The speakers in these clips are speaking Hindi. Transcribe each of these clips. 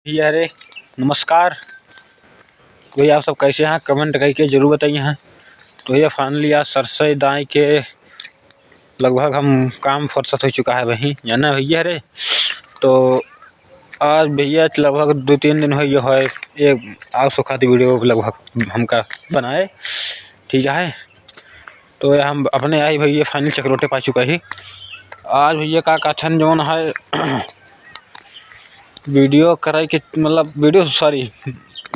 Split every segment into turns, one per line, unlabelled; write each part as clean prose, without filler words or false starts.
जी अरे नमस्कार। तो भैया आप सब कैसे हैं, कमेंट करके ज़रूर बताइए हैं। तो भैया फाइनली आज सरसों दाई के लगभग हम काम फुर्सत हो चुका है वहीं जाना भैया अरे। तो आज भैया लगभग 2-3 दिन हुए है एक आग सुखाती वीडियो लगभग हमका बनाए, ठीक है। तो हम अपने आई भैया फाइनल चक्रोटे पा चुका ही। आज भैया का कथन जौन है वीडियो करे के मतलब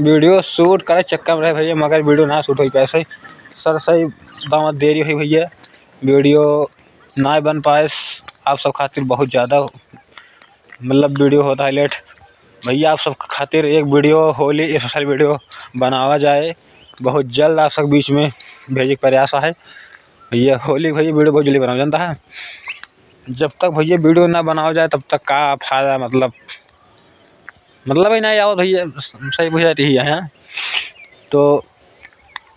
वीडियो शूट करे चक्कर में रहे भैया, मगर वीडियो ना शूट हुई पैसे सर सही दावत देरी हुई भैया, वीडियो ना बन पाए। आप सब खातिर बहुत ज़्यादा मतलब वीडियो होता है लेट भैया। आप सब खातिर एक वीडियो होली स्पेशल वीडियो बनावा जाए बहुत जल्द, आप सब बीच में भेजे प्रयास है भैया। होली भैया वीडियो बहुत जल्दी बनाया जानता है, जब तक भैया वीडियो ना बनाया जाए तब तक का फायदा मतलब ही नहीं आओ भैया, सही बुझाती ही है। तो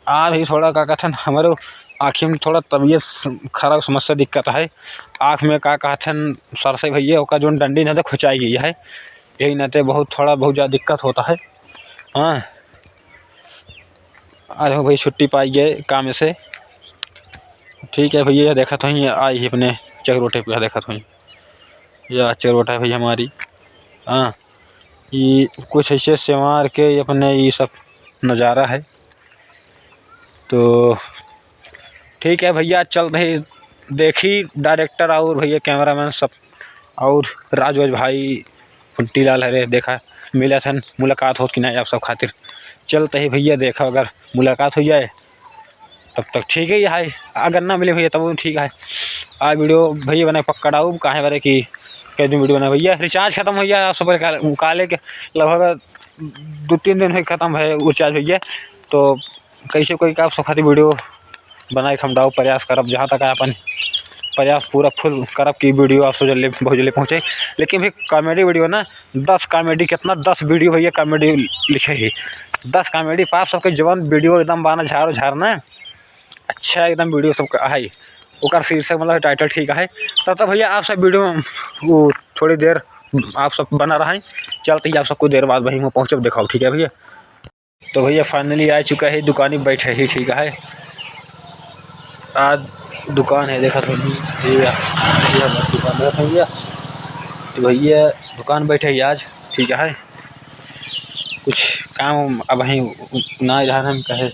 आज ही थोड़ा का कथन हमारे आँखी में थोड़ा तबीयत खराब समस्या दिक्कत है आँख में का कथन सर से भैया का जो डंडी न खुचाई गई है, यही न बहुत ज़्यादा दिक्कत होता है। हाँ आज हम भाई छुट्टी पाई गए काम से, ठीक है भैया। देखा तो ही आई ही अपने चक्रोटे पे, देखा तो ही यह चक्रोटा है भैया हमारी। हाँ ये कुछ ऐसे सेवार के अपने ये सब नज़ारा है। तो ठीक है भैया चल रही देखी डायरेक्टर और भैया कैमरामैन सब और राजवज भाई फुंटी लाल हरे देखा मिला था मुलाकात हो कि नहीं आप सब खातिर चलते ही भैया। देखा अगर मुलाकात हो जाए तब तक ठीक है ये, अगर ना मिले भैया तब ठीक है। आज वीडियो भैया बना पकड़ाऊ कहाँ बारे कि कई दिन वीडियो बना भैया रिचार्ज खत्म हो गया आप सब काले के लगभग 2-3 दिन ख़त्म है रिचार्ज भैया। तो कैसे कोई का सब खातिर वीडियो बनाए हम डाउ प्रयास करब जहाँ तक अपन प्रयास पूरा फुल करब की वीडियो आप सब जल्दी बहुत जल्दी पहुँचे। लेकिन भी कॉमेडी वीडियो ना 10 कॉमेडी कितना 10 वीडियो भैया कॉमेडी लिखे ही 10 कॉमेडी पाप सबके जवान वीडियो एकदम बाना झाड़ना अच्छा एकदम वीडियो सबका है ओकर शीर्षक मतलब टाइटल ठीक है। तब भैया आप सब वीडियो वो थोड़ी देर आप सब बना रहा है चलते ही आप सबको देर बाद वहीं पहुँचे दिखाओ, ठीक है भैया। तो भैया फाइनली आ चुका है दुकान बैठे ही, ठीक है। आज दुकान है देखा तो भैया दुकान है भैया। तो भैया दुकान बैठे ही आज, ठीक है। कुछ काम अब वहीं ना रहा हम कहे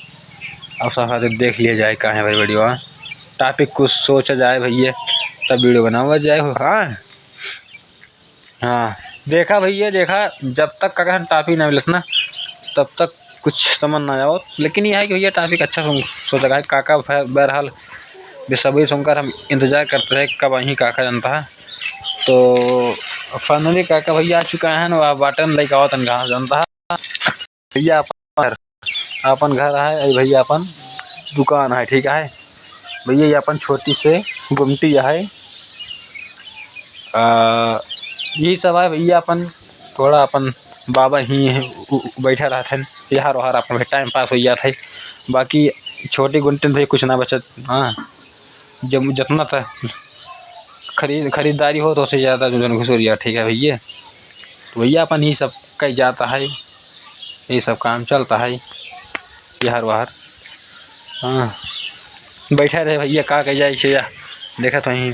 आप सब देख लिया जाए कहाँ है भाई वीडियो। हाँ टॉपिक कुछ सोचा जाए भैया तब वीडियो बनावा जाए। हाँ हाँ देखा भैया देखा जब तक अगर टॉपिक ना मिलत ना तब तक कुछ समझ ना आओ। लेकिन यह है कि भैया टॉपिक अच्छा सोचा है काका बहरहाल बेसब्री सुनकर हम इंतज़ार करते रहे कब वहीं काका जनता है। तो फाइनली काका भैया आ चुका है ना बटन लेके आओ तन कहाँ जनता है भैया अपन घर है भैया अपन दुकान है, ठीक है भैया। ये अपन छोटी से गुमटी है यही सब है भैया। अपन थोड़ा अपन बाबा ही बैठा रहते हैं यहाँ वहाँ अपन टाइम पास हो जाता है। बाकी छोटी गुंटी भाई कुछ ना बचत। हाँ जब जितना था खरीदारी हो तो उससे ज़्यादा जो घुसूरिया, ठीक है भैया। तो भैया अपन ही सब कहीं जाता है ये सब काम चलता है यहाँ वहाँ। हाँ बैठा रहे भैया का कह जाए देखा तो ही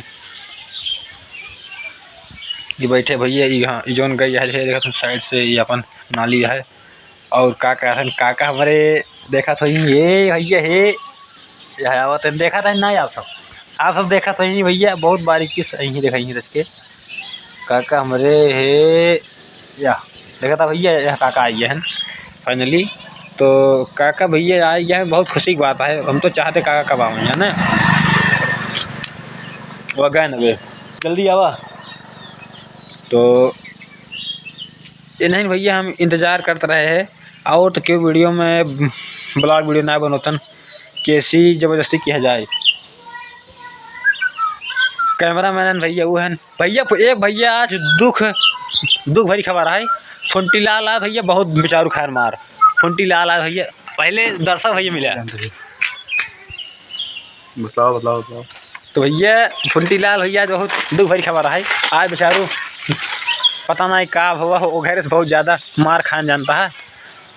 ये बैठे भैया यहाँ जोन गई है देखा तुम साइड से ये अपन नाली है। और काका हमारे देखा तो ये भैया है आवत देखा था नहीं आप सब देखा तो ही भैया बहुत बारीकी से यहीं देखा यहीं रच के काका हमारे है या देखा था भैया यहाँ काका आई है फाइनली। तो काका भैया आई है बहुत खुशी की बात है। हम तो चाहते काका कब आए है ना वह गए ना वे जल्दी आवा। तो ये नहीं भैया हम इंतज़ार करते रहे हैं और तो क्यों वीडियो में ब्लॉग वीडियो ना बनोतन कैसी ज़बरदस्ती किया जाए। कैमरा मैन भैया वो है भैया एक भैया आज दुख भरी खबर है फुंटी लाल है भैया बहुत बेचारू खैर मार फुंटी लाल है भैया पहले दर्शक भैया मिला बताओ। तो भैया फुंटी लाल भैया बहुत दुख भरी खबर है आज बेचारू पता नहीं का हुआ वो घर से बहुत ज़्यादा मार खान जानता है।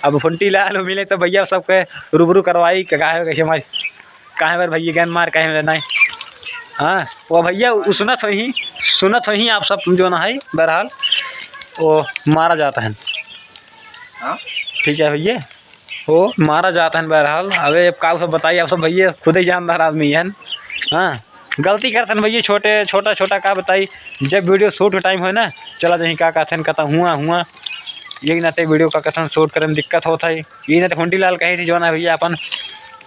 अब फुंटी लाल मिले तो भैया सबके रूबरू करवाई कहे कैसे हमारी कहे बार भैया गैन मार कहे नहीं। हाँ वो भैया सुनत हो ही आप सब जो ना है बहरहाल वो मारा जाता है।
हाँ
ठीक है भैया वो मारा जाता है बहरहाल। अबे अब का सब बताइए आप सब भैया खुद ही जानदार आदमी है। हाँ गलती करते हैं भैया छोटा का बताई जब वीडियो शूट टाइम हो ना चला जाही का कहते कहता हुआ यही नाते वीडियो का कथन शूट करे में दिक्कत होता है। ये नाते फुंटी लाल कही थी जो ना भैया अपन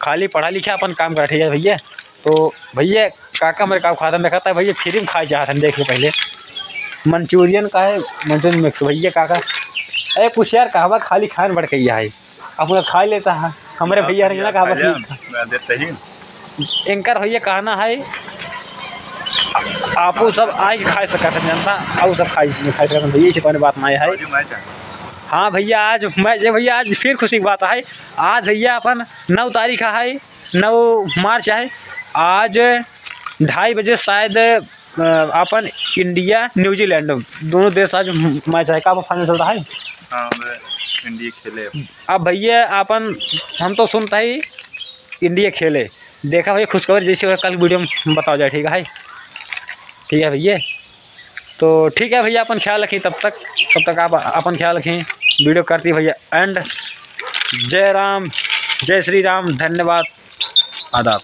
खाली पढ़ा लिखा अपन काम कर ठीक है भैया। तो भैया काका मेरे का खाता में देखा था भैया फ्री में खाई चाहते हैं देख लो पहले मंचूरियन का है मंचूरियन मिक्स भैया काका अरे कुछ यार कहवा खाली खान बढ़ गया है अपना खा लेता है हमारे भैया रंगना कहवा एंकर भैया कहना है आपो सब आए के खा सकते हैं जनता और सब खाई सकते हैं भैया से बात नहीं है। हाँ भैया आज भैया आज फिर खुशी की बात है। आज भैया अपन 9 तारीख है 9 मार्च है। आज 2:30 बजे शायद अपन इंडिया न्यूजीलैंड दोनों देश आज मैच है का फाइनल चल रहा है।
हाँ इंडिया खेले
अब भैया अपन हम तो सुनता ही इंडिया खेले देखा भैया खुशखबर जैसे कल वीडियो में बताओ जाए ठीक है भैया। तो ठीक है भैया अपन ख्याल रखें तब तक आप अपन ख्याल रखें वीडियो करती भैया एंड जय राम जय श्री राम धन्यवाद आदाब।